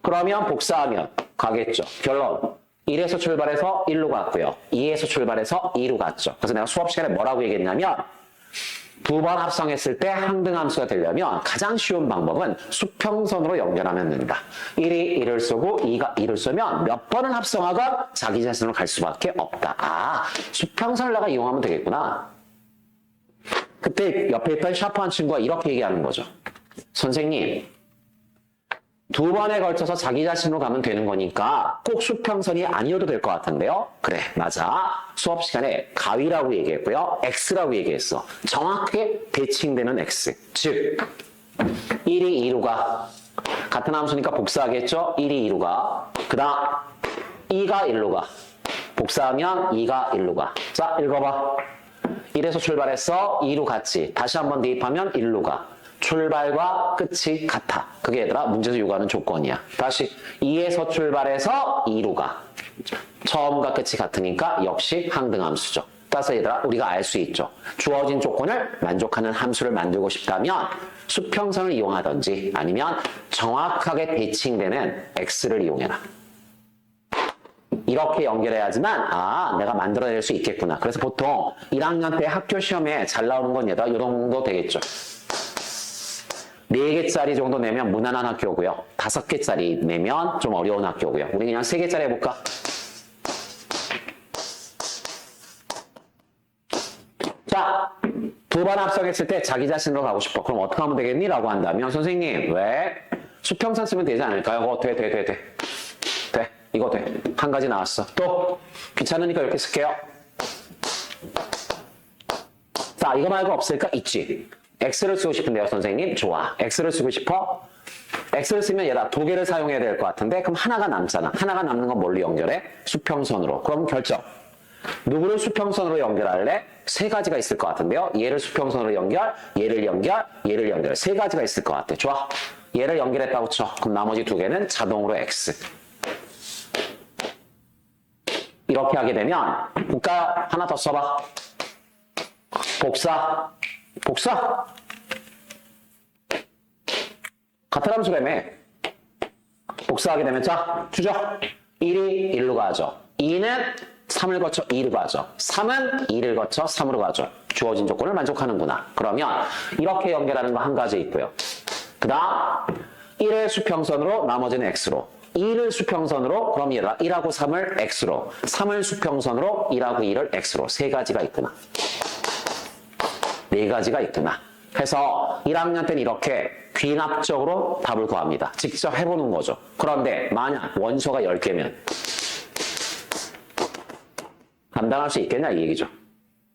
그러면 복사하면 가겠죠. 결론 1에서 출발해서 1로 갔고요. 2에서 출발해서 2로 갔죠. 그래서 내가 수업 시간에 뭐라고 얘기했냐면 두 번 합성했을 때 항등함수가 되려면 가장 쉬운 방법은 수평선으로 연결하면 된다. 1이 1을 쓰고 2가 2를 쓰면 몇 번을 합성하건 자기 자신으로 갈 수밖에 없다. 아, 수평선을 내가 이용하면 되겠구나. 그때 옆에 있던 샤프한 친구가 이렇게 얘기하는 거죠. 선생님, 두 번에 걸쳐서 자기 자신으로 가면 되는 거니까 꼭 수평선이 아니어도 될 것 같은데요? 그래, 맞아. 수업 시간에 가위라고 얘기했고요. X라고 얘기했어. 정확하게 대칭되는 X. 즉, 1이 2로 가. 같은 함수니까 복사하겠죠? 1이 2로 가. 그 다음, 2가 1로 가. 복사하면 2가 1로 가. 자, 읽어봐. 1에서 출발해서 2로 갔지. 다시 한번 대입하면 1로 가. 출발과 끝이 같아. 그게 얘들아 문제에서 요구하는 조건이야. 다시 2에서 출발해서 2로 가. 처음과 끝이 같으니까 역시 항등함수죠. 따라서 얘들아 우리가 알 수 있죠. 주어진 조건을 만족하는 함수를 만들고 싶다면 수평선을 이용하든지 아니면 정확하게 대칭되는 x를 이용해라. 이렇게 연결해야지만 내가 만들어낼 수 있겠구나. 그래서 보통 1학년 때 학교 시험에 잘 나오는 건 얘들아 이 정도 되겠죠. 4개짜리 정도 내면 무난한 학교고요. 5개짜리 내면 좀 어려운 학교고요. 우리 그냥 3개짜리 해볼까? 자, 2번 합성했을 때 자기 자신으로 가고 싶어. 그럼 어떻게 하면 되겠니? 라고 한다면 선생님 왜? 수평선 쓰면 되지 않을까요? 돼. 이거 돼. 한 가지 나왔어. 또 귀찮으니까 이렇게 쓸게요. 자, 이거 말고 없을까? 있지. x를 쓰고 싶은데요, 선생님. 좋아. x를 쓰고 싶어? x를 쓰면 얘다 2개를 사용해야 될 것 같은데 그럼 하나가 남잖아. 하나가 남는 건 뭘로 연결해? 수평선으로. 그럼 결정. 누구를 수평선으로 연결할래? 3가지가 있을 것 같은데요. 얘를 수평선으로 연결, 얘를 연결, 얘를 연결. 3가지가 있을 것 같아. 좋아. 얘를 연결했다고 쳐. 그럼 나머지 2개는 자동으로 x. 이렇게 하게 되면 볼까요? 하나 더 써봐. 복사. 같은 함수라며. 복사하게 되면 자, 추적. 1이 1로 가죠. 2는 3을 거쳐 2로 가죠. 3은 2를 거쳐 3으로 가죠. 주어진 조건을 만족하는구나. 그러면 이렇게 연결하는 거 한 가지 있고요. 그 다음 1을 수평선으로 나머지는 x로. 2를 수평선으로 그럼 얘들아 1하고 3을 x로. 3을 수평선으로 1하고 2를 x로. 3가지가 있구나. 4가지가 있구나. 해서 1학년 때는 이렇게 귀납적으로 답을 구합니다. 직접 해보는 거죠. 그런데 만약 원소가 10개면 감당할 수 있겠냐 이 얘기죠.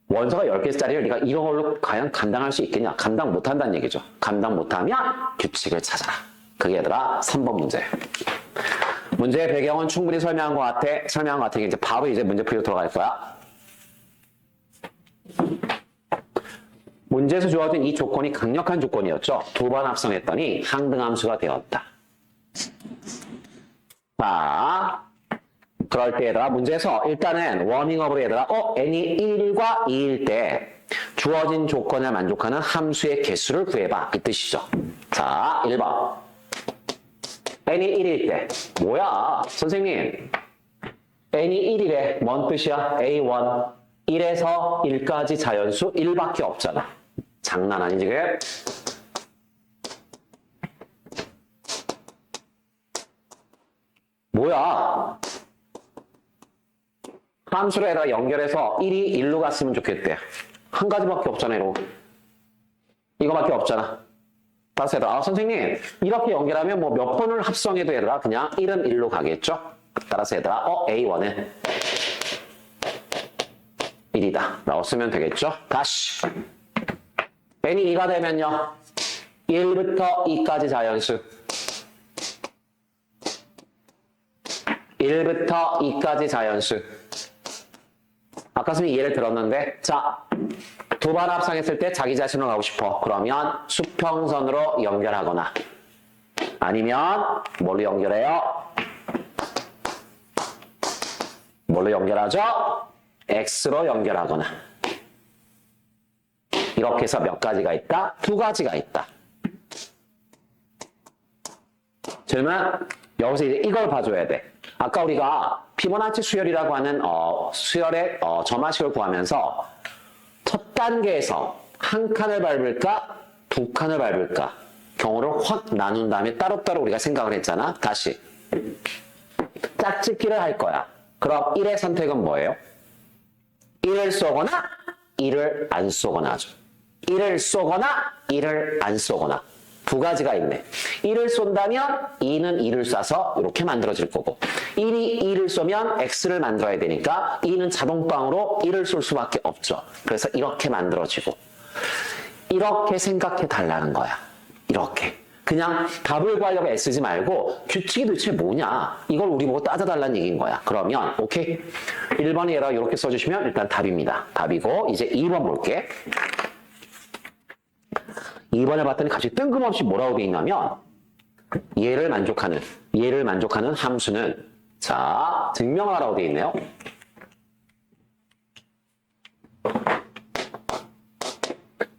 원소가 10개짜리를 네가 이런 걸로 과연 감당할 수 있겠냐? 감당 못한다는 얘기죠. 감당 못하면 규칙을 찾아라. 그게 얘들아 3번 문제예요. 문제의 배경은 충분히 설명한 것 같으니까 이제 바로 이제 문제 풀이로 들어갈 거야. 문제에서 주어진 이 조건이 강력한 조건이었죠. 2번 합성했더니 항등함수가 되었다. 자, 그럴 때 얘들아 문제에서 일단은 워밍업으로 얘들아 n이 1과 2일 때 주어진 조건을 만족하는 함수의 개수를 구해봐. 이 뜻이죠. 자, 1번. n이 1일 때 뭐야 선생님 n이 1이래. 뭔 뜻이야? A1 1에서 1까지 자연수 1밖에 없잖아. 장난 아니지 그게? 뭐야 함수로 연결해서 1이 1로 갔으면 좋겠대. 한 가지밖에 없잖아. 이거밖에 없잖아. 따라서 얘들아 선생님 이렇게 연결하면 뭐 몇 번을 합성해도 얘들아 그냥 1은 1로 가겠죠. 따라서 얘들아 A1은 1이다 라고 쓰면 되겠죠. 다시 n이 2가 되면요 1부터 2까지 자연수 1부터 2까지 자연수. 아까 선생님이 예를 들었는데 자 2번 합성했을 때 자기 자신으로 가고 싶어. 그러면 수평선으로 연결하거나 아니면 뭘로 연결해요? 뭘로 연결하죠? x로 연결하거나. 이렇게 해서 몇 가지가 있다? 2가지가 있다. 질문? 여기서 이제 이걸 봐줘야 돼. 아까 우리가 피보나치 수열이라고 하는 수열의 점화식을 구하면서 첫 단계에서 한 칸을 밟을까? 2칸을 밟을까? 경우를 확 나눈 다음에 따로따로 우리가 생각을 했잖아. 다시 짝짓기를 할 거야. 그럼 1의 선택은 뭐예요? 1을 쏘거나 1을 안 쏘거나 하죠. 1을 쏘거나 1을 안 쏘거나. 2가지가 있네. 1을 쏜다면 2는 2를 쏴서 이렇게 만들어질 거고 1이 2를 쏘면 x를 만들어야 되니까 2는 자동방으로 1을 쏠 수밖에 없죠. 그래서 이렇게 만들어지고 이렇게 생각해 달라는 거야. 이렇게. 그냥 답을 구하려고 애쓰지 말고 규칙이 도대체 뭐냐? 이걸 우리 보고 따져달라는 얘기인 거야. 그러면 오케이. 1번에다 이렇게 써주시면 일단 답입니다. 답이고 이제 2번 볼게. 2번에 봤더니 갑자기 뜬금없이 뭐라고 돼 있냐면 얘를 만족하는 함수는 자 증명하라고 돼 있네요.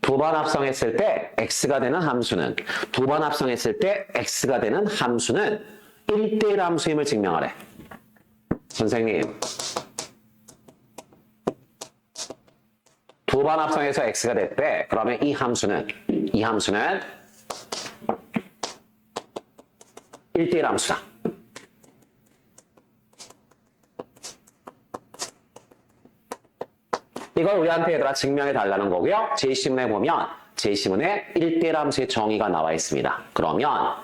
두 번 합성했을 때 x가 되는 함수는 두 번 합성했을 때 x가 되는 함수는 1대1 함수임을 증명하래. 선생님 두 번 합성해서 x가 됐대. 그러면 이 함수는 1대1 함수다. 이걸 우리한테 얘들아 증명해 달라는 거고요. 제시문에 보면 제시문에 1대1 함수의 정의가 나와 있습니다. 그러면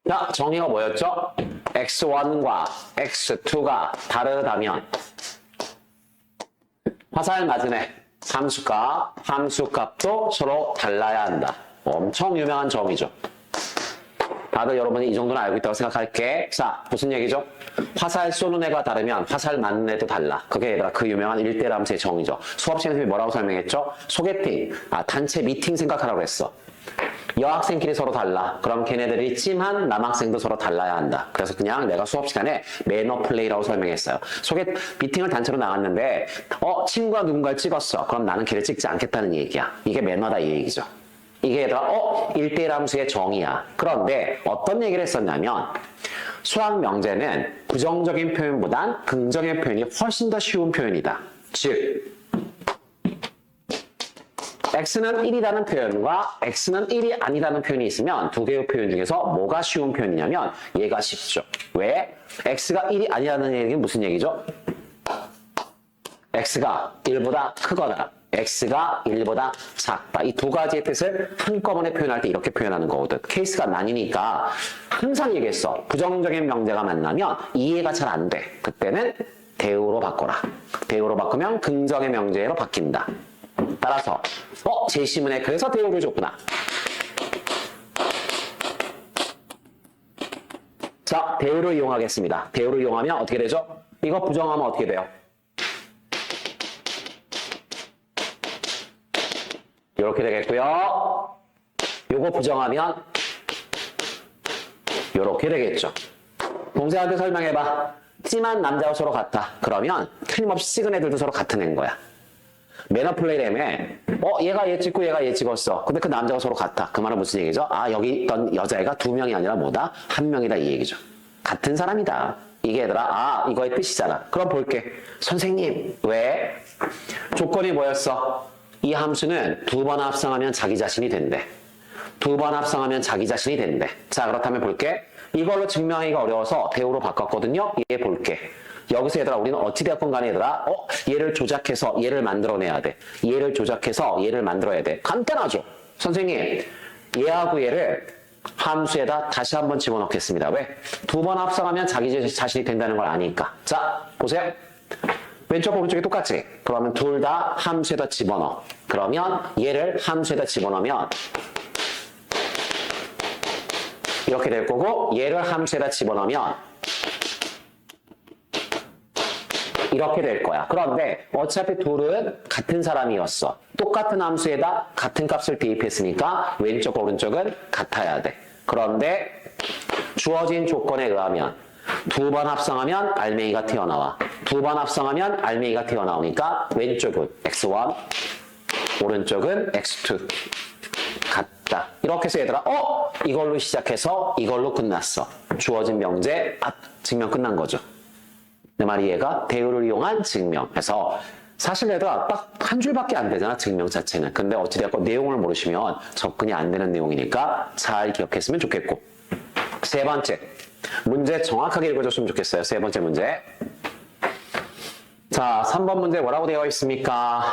자, 정의가 뭐였죠? x1과 x2가 다르다면 화살 맞으네. 함수값도 서로 달라야 한다. 엄청 유명한 정의죠. 다들 여러분이 이 정도는 알고 있다고 생각할게. 자, 무슨 얘기죠? 화살 쏘는 애가 다르면 화살 맞는 애도 달라. 그게 얘들아 그 유명한 1대1 함수의 정의죠. 수업 시간에 선생님이 뭐라고 설명했죠? 소개팅, 단체 미팅 생각하라고 했어. 여학생끼리 서로 달라. 그럼 걔네들이 찜한 남학생도 서로 달라야 한다. 그래서 그냥 내가 수업 시간에 매너 플레이라고 설명했어요. 미팅을 단체로 나갔는데 친구가 누군가를 찍었어. 그럼 나는 걔를 찍지 않겠다는 얘기야. 이게 매너다 이 얘기죠. 이게 얘들아 1대1 함수의 정의야. 그런데 어떤 얘기를 했었냐면 수학 명제는 부정적인 표현보단 긍정의 표현이 훨씬 더 쉬운 표현이다. 즉 x는 1이라는 표현과 x는 1이 아니라는 표현이 있으면 두 개의 표현 중에서 뭐가 쉬운 표현이냐면 얘가 쉽죠. 왜? x가 1이 아니라는 얘기는 무슨 얘기죠? x가 1보다 크거나 x가 1보다 작다. 이 두 가지의 뜻을 한꺼번에 표현할 때 이렇게 표현하는 거거든. 케이스가 나뉘니까 항상 얘기했어. 부정적인 명제가 만나면 이해가 잘 안 돼. 그때는 대우로 바꿔라. 대우로 바꾸면 긍정의 명제로 바뀐다. 따라서 제시문에 그래서 대우를 줬구나. 자, 대우를 이용하겠습니다. 대우를 이용하면 어떻게 되죠? 이거 부정하면 어떻게 돼요? 이렇게 되겠고요. 요거 부정하면 이렇게 되겠죠. 동생한테 설명해봐. 찜한 남자와 서로 같아. 그러면 틀림없이 찍은 애들도 서로 같은 애인 거야. 매너 플레이램에 얘가 얘 찍고 얘가 얘 찍었어. 근데 그 남자가 서로 같아. 그 말은 무슨 얘기죠? 여기 있던 여자애가 2명이 아니라 뭐다? 1명이다 이 얘기죠. 같은 사람이다. 이게 얘들아 이거의 뜻이잖아. 그럼 볼게. 선생님 왜? 조건이 뭐였어? 이 함수는 두 번 합성하면 자기 자신이 된대. 두 번 합성하면 자기 자신이 된대. 자, 그렇다면 볼게. 이걸로 증명하기가 어려워서 대우로 바꿨거든요. 얘 볼게. 여기서 얘들아 우리는 어찌되었건 간에 얘들아 얘를 조작해서 얘를 만들어내야 돼. 얘를 조작해서 얘를 만들어야 돼. 간단하죠. 선생님 얘하고 얘를 함수에다 다시 한번 집어넣겠습니다. 왜? 두 번 합성하면 자기 자신이 된다는 걸 아니까. 자, 보세요. 왼쪽 오른쪽이 똑같지? 그러면 둘 다 함수에다 집어넣어. 그러면 얘를 함수에다 집어넣으면 이렇게 될 거고 얘를 함수에다 집어넣으면 이렇게 될 거야. 그런데 어차피 둘은 같은 사람이었어. 똑같은 함수에다 같은 값을 대입했으니까 왼쪽 오른쪽은 같아야 돼. 그런데 주어진 조건에 의하면 두 번 합성하면 알맹이가 튀어나와. 두 번 합성하면 알맹이가 튀어나오니까 왼쪽은 x1, 오른쪽은 x2 같다. 이렇게 해서 얘들아 이걸로 시작해서 이걸로 끝났어. 주어진 명제 증명 끝난 거죠. 내 말이 얘가 대우를 이용한 증명. 그래서 사실 얘들아 딱 한 줄밖에 안 되잖아 증명 자체는. 근데 어찌되었건 내용을 모르시면 접근이 안 되는 내용이니까 잘 기억했으면 좋겠고. 세 번째 문제 정확하게 읽어줬으면 좋겠어요. 세 번째 문제. 자, 3번 문제 뭐라고 되어 있습니까?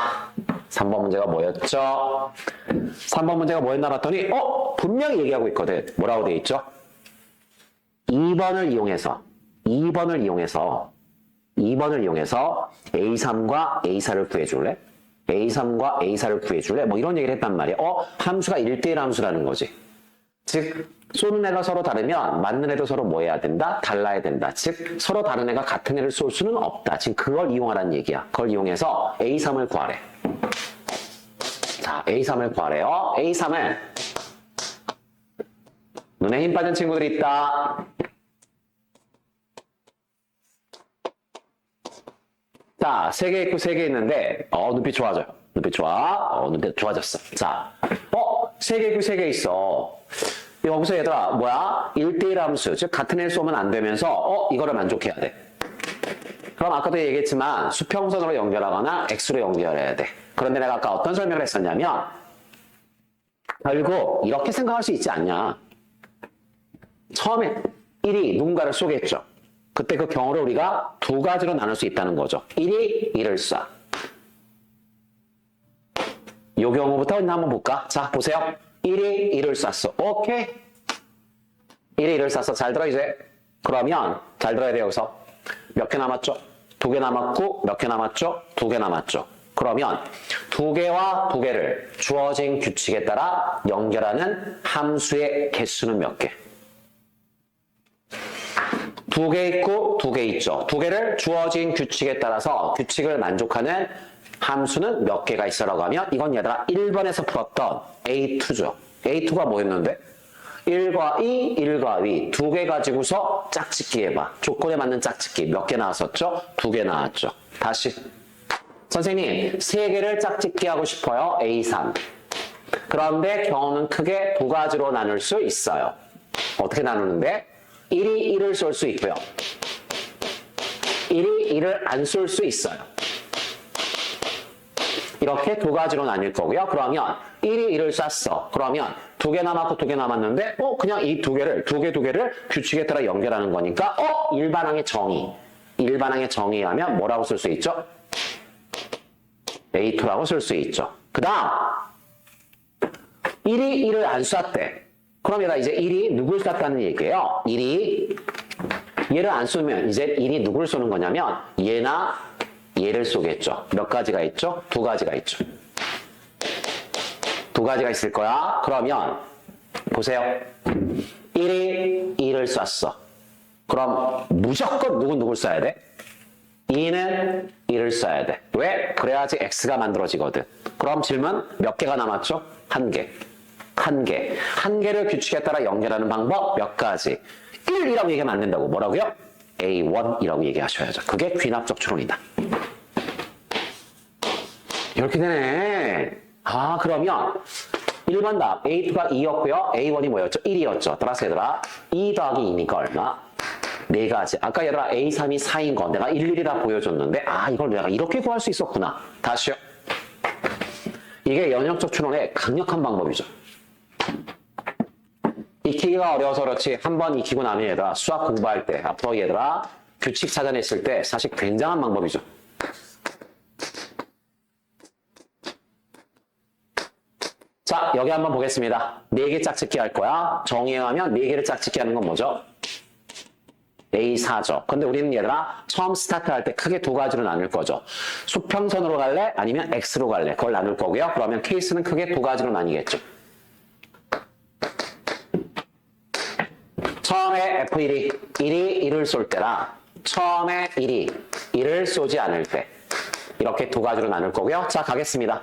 3번 문제가 뭐였죠? 3번 문제가 뭐였나 봤더니 분명히 얘기하고 있거든. 뭐라고 돼 있죠? 2번을 이용해서 A3과 A4를 구해줄래? A3과 A4를 구해줄래? 뭐 이런 얘기를 했단 말이야. 함수가 1대1 함수라는 거지. 즉 쏘는 애가 서로 다르면 맞는 애도 서로 뭐 해야 된다? 달라야 된다. 즉 서로 다른 애가 같은 애를 쏠 수는 없다. 지금 그걸 이용하라는 얘기야. 그걸 이용해서 A3을 구하래. 자, A3을 구하래요. A3을 눈에 힘 빠진 친구들이 있다. 자, 3개 있고 3개 있는데 눈빛 좋아져요. 눈빛 좋아. 눈빛 좋아졌어. 자, 3개 있고 3개 있어. 여기서 얘들아 뭐야? 1대1 함수, 즉 같은 애를 쏘면 안 되면서 이거를 만족해야 돼. 그럼 아까도 얘기했지만 수평선으로 연결하거나 x로 연결해야 돼. 그런데 내가 아까 어떤 설명을 했었냐면 결국 이렇게 생각할 수 있지 않냐. 처음에 1이 누군가를 쏘겠죠. 그때 그 경우를 우리가 두 가지로 나눌 수 있다는 거죠. 1이 1을 쏴. 이 경우부터 한번 볼까? 자, 보세요. 1이 1을 쐈어. 오케이. 1이 1을 쐈어. 잘 들어 이제. 그러면 잘 들어야 돼요. 여기서. 몇 개 남았죠? 2개 남았고 몇 개 남았죠? 2개 남았죠. 그러면 2개와 2개를 주어진 규칙에 따라 연결하는 함수의 개수는 몇 개? 2개 있고 2개 있죠. 2개를 주어진 규칙에 따라서 규칙을 만족하는 함수는 몇 개가 있어라고 하면 이건 얘들아 1번에서 풀었던 A2죠. A2가 뭐였는데? 1과 2, 1과 2 두 개 가지고서 짝짓기 해봐. 조건에 맞는 짝짓기 몇 개 나왔었죠? 2개 나왔죠. 다시 선생님 3개를 짝짓기 하고 싶어요. A3 그런데 경우는 크게 두 가지로 나눌 수 있어요. 어떻게 나누는데? 1이 1을 쏠 수 있고요. 1이 1을 안 쏠 수 있어요. 이렇게 두 가지로 나뉠 거고요. 그러면 1이 1을 쐈어. 그러면 2개 남았고 2개 남았는데 그냥 이 두 개를 규칙에 따라 연결하는 거니까 일반항의 정의에 하면 뭐라고 쓸 수 있죠? A2라고 쓸 수 있죠. 그 다음 1이 1을 안 쐈대. 그럼 얘가 이제 1이 누굴 쐈다는 얘기예요. 1이 얘를 안 쏘면 이제 1이 누굴 쏘는 거냐면 얘나 얘를 쏘겠죠. 몇 가지가 있죠? 2가지가 있죠. 2가지가 있을 거야. 그러면 보세요. 1이 2를 쐈어. 그럼 무조건 누굴 쏴야 돼? 2는 2를 쏴야 돼. 왜? 그래야지 x가 만들어지거든. 그럼 질문 몇 개가 남았죠? 1개. 1개를 규칙에 따라 연결하는 방법 몇 가지. 1이라고 얘기하면 안 된다고. 뭐라고요? A1이라고 얘기하셔야죠. 그게 귀납적 추론이다. 이렇게 되네. 그러면 1번 답 A2가 2였고요. A1이 뭐였죠? 1이었죠. 따라서 얘들아 2 더하기 2니까 얼마? 4가지. 아까 얘들아 A3이 4인 거 내가 일일이 다 보여줬는데 이걸 내가 이렇게 구할 수 있었구나. 다시요. 이게 연역적 추론의 강력한 방법이죠. 익히기가 어려워서 그렇지 한번 익히고 나면 얘들아 수학 공부할 때 앞으로 얘들아 규칙 찾아냈을 때 사실 굉장한 방법이죠. 자, 여기 한번 보겠습니다. 4개 짝짓기 할 거야. 정의에 하면 4개를 짝짓기 하는 건 뭐죠? A4죠. 근데 우리는 얘들아 처음 스타트 할 때 크게 2가지로 나눌 거죠. 수평선으로 갈래? 아니면 X로 갈래? 그걸 나눌 거고요. 그러면 케이스는 크게 2가지로 나뉘겠죠. 처음에 F1이 1이 1을 쏠 때랑 처음에 1이 1을 쏘지 않을 때 이렇게 2가지로 나눌 거고요. 자, 가겠습니다.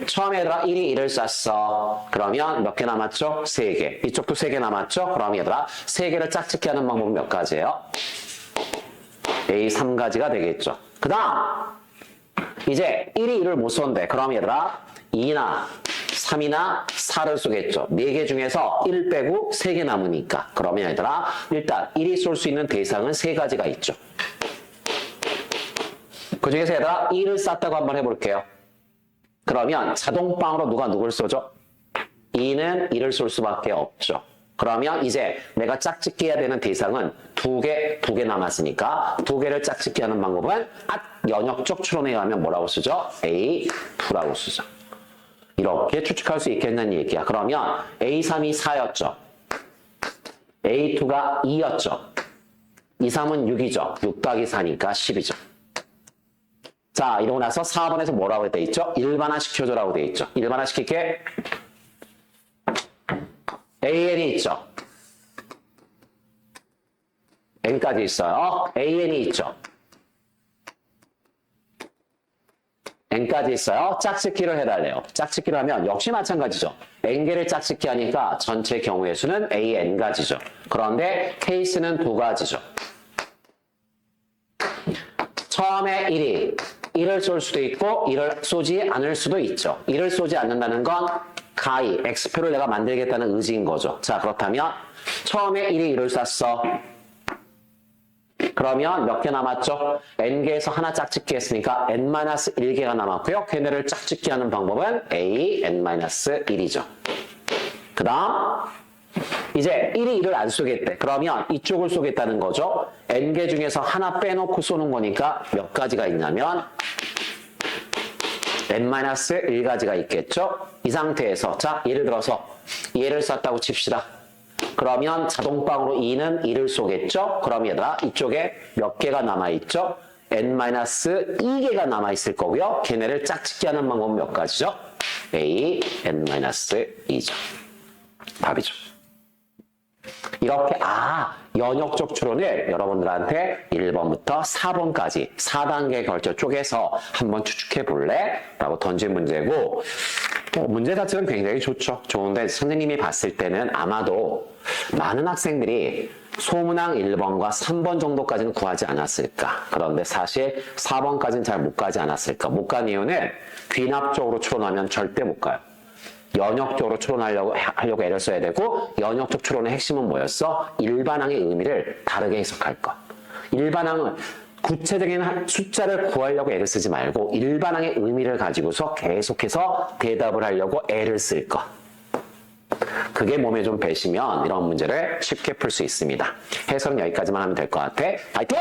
처음에 얘들아 1이 1을 쐈어. 그러면 몇 개 남았죠? 3개. 이쪽도 3개 남았죠? 그럼 얘들아 3개를 짝짓기 하는 방법은 몇 가지예요? A 3가지가 되겠죠. 그 다음 이제 1이 1을 못 쏜대. 그럼 얘들아 2나 3이나 4를 쏘겠죠. 4개 중에서 1 빼고 3개 남으니까. 그러면 얘들아 일단 1이 쏠 수 있는 대상은 3가지가 있죠. 그 중에서 얘들아 1을 쐈다고 한번 해볼게요. 그러면 자동방으로 누가 누굴 쏘죠? 2는 1을 쏠 수밖에 없죠. 그러면 이제 내가 짝짓기 해야 되는 대상은 두 개 남았으니까 두 개를 짝짓기 하는 방법은 연역적 추론에 의하면 뭐라고 쓰죠? A2라고 쓰죠. 이렇게 추측할 수 있겠는 얘기야. 그러면 A3이 4였죠. A2가 2였죠. 2, 3은 6이죠. 6 더하기 4니까 10이죠. 자, 이러고 나서 4번에서 뭐라고 돼 있죠? 일반화 시켜줘라고 돼 있죠. 일반화 시킬게. AN이 있죠. N까지 있어요. AN이 있죠. N까지 있어요. 짝짓기를 해달래요. 짝짓기를 하면 역시 마찬가지죠. N개를 짝짓기 하니까 전체 경우의 수는 AN가지죠. 그런데 케이스는 두 가지죠. 처음에 1을 쏠 수도 있고 1을 쏘지 않을 수도 있죠. 1을 쏘지 않는다는 건 가히 X표를 내가 만들겠다는 의지인 거죠. 자, 그렇다면 처음에 1이 1을 쐈어. 그러면 몇 개 남았죠? N개에서 하나 짝짓기 했으니까 N-1개가 남았고요. 걔네를 짝짓기 하는 방법은 A, N-1이죠. 그 다음 이제 1이 1을 안 쏘겠대. 그러면 이쪽을 쏘겠다는 거죠. N개 중에서 하나 빼놓고 쏘는 거니까 몇 가지가 있냐면 N-1가지가 있겠죠. 이 상태에서 자, 예를 들어서 얘를 쐈다고 칩시다. 그러면 자동방으로 2는 1을 쏘겠죠. 그럼 얘들아 이쪽에 몇 개가 남아있죠? N-2개가 남아있을 거고요. 걔네를 짝짓기 하는 방법은 몇 가지죠? A, N-2죠. 답이죠. 이렇게 연역적 추론을 여러분들한테 1번부터 4번까지 4단계에 걸쳐 쪼개서 한번 추측해 볼래? 라고 던진 문제고 문제 자체는 굉장히 좋죠. 좋은데 선생님이 봤을 때는 아마도 많은 학생들이 소문항 1번과 3번 정도까지는 구하지 않았을까. 그런데 사실 4번까지는 잘 못 가지 않았을까. 못 간 이유는 귀납적으로 추론하면 절대 못 가요. 연역적으로 추론하려고 애를 써야 되고 연역적 추론의 핵심은 뭐였어? 일반항의 의미를 다르게 해석할 것. 일반항은 구체적인 숫자를 구하려고 애를 쓰지 말고 일반항의 의미를 가지고서 계속해서 대답을 하려고 애를 쓸 것. 그게 몸에 좀 배시면 이런 문제를 쉽게 풀 수 있습니다. 해설은 여기까지만 하면 될 것 같아. 파이팅!